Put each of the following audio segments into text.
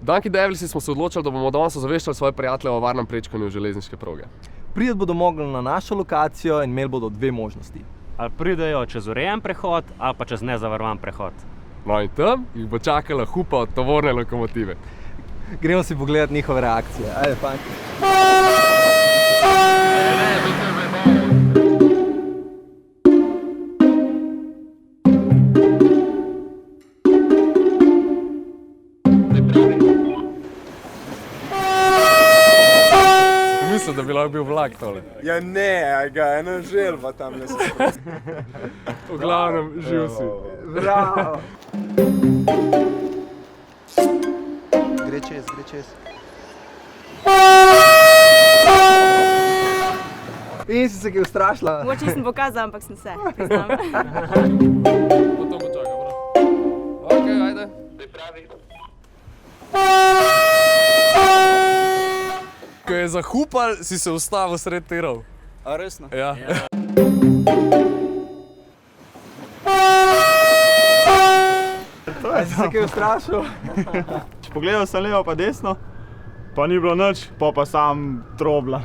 Dunky Devilsi smo se odločili, da bomo danes ozaveščali svoje prijatelje o varnem prečkanju železniške proge. Priti bodo mogli na našo lokacijo in imeli bodo dve možnosti. Ali pridejo čez urejen prehod, ali pa čez nezavarovan prehod. No in tam jih bo čakala hupa od tovorne lokomotive. Gremo si pogledati njihove reakcije. Ajde, fanti. Mislim, da bi lahko bil vlak tole. Ja ne, ga ena želva tam ne se. V glavnem, živ si. Bravo! Gre čez. In si se kaj ustrašila? Mogoče nisem pokazala, ampak sem se, priznam. Potem počakam, bro. Okej, ajde. Pripravi. Ko je zahupal, si se ustavil sred tirov. A resno? Ja. A si se kaj ustrašil? Pogledal sem levo pa desno, pa ni bilo nič, pa sam trobla.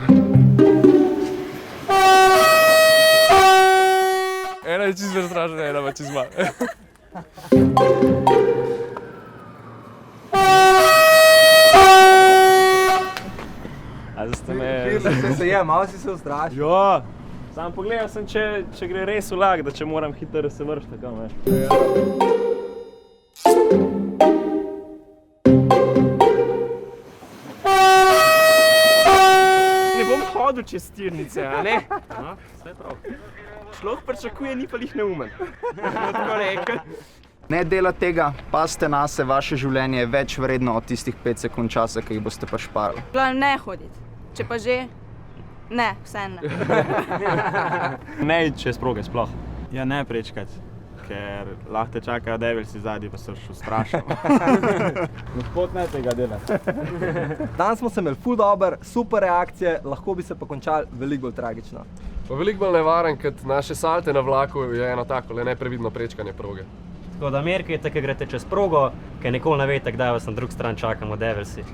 Ena je čisto strašna, ena pa čisto malo. Malo si se ustrašil. Jo, sam pogledal sem, če gre res vlak, da če moram hitro se vršiti kam, veš. Ne bom hodil čez tirnice, a ne? No, vse prav. Človek pričakuje, ni pa lih neumen. Tako rekel. Ne delati tega, pazite nase, vaše življenje je več vredno od tistih 5 sekund časa, ki jih boste pa šparali. Glavno ne hoditi. Če pa že, ne, vseeno ne. Ne iti čez proge sploh. Ja, ne prečkati, ker lahko te čakajo devilsi zadnji, pa se boš ustrašil. Gospod, ne tega delati. Danes smo se imeli ful dober, super reakcije, lahko bi se pa končali veliko bolj tragično. Pa veliko bolj nevaren, kot naše salte na vlaku je eno tako le neprevidno prečkanje proge. Tako da merkajte, ko greste čez progo, ker nikoli ne veste, kdaj vas na drugi strani čakamo devilsi.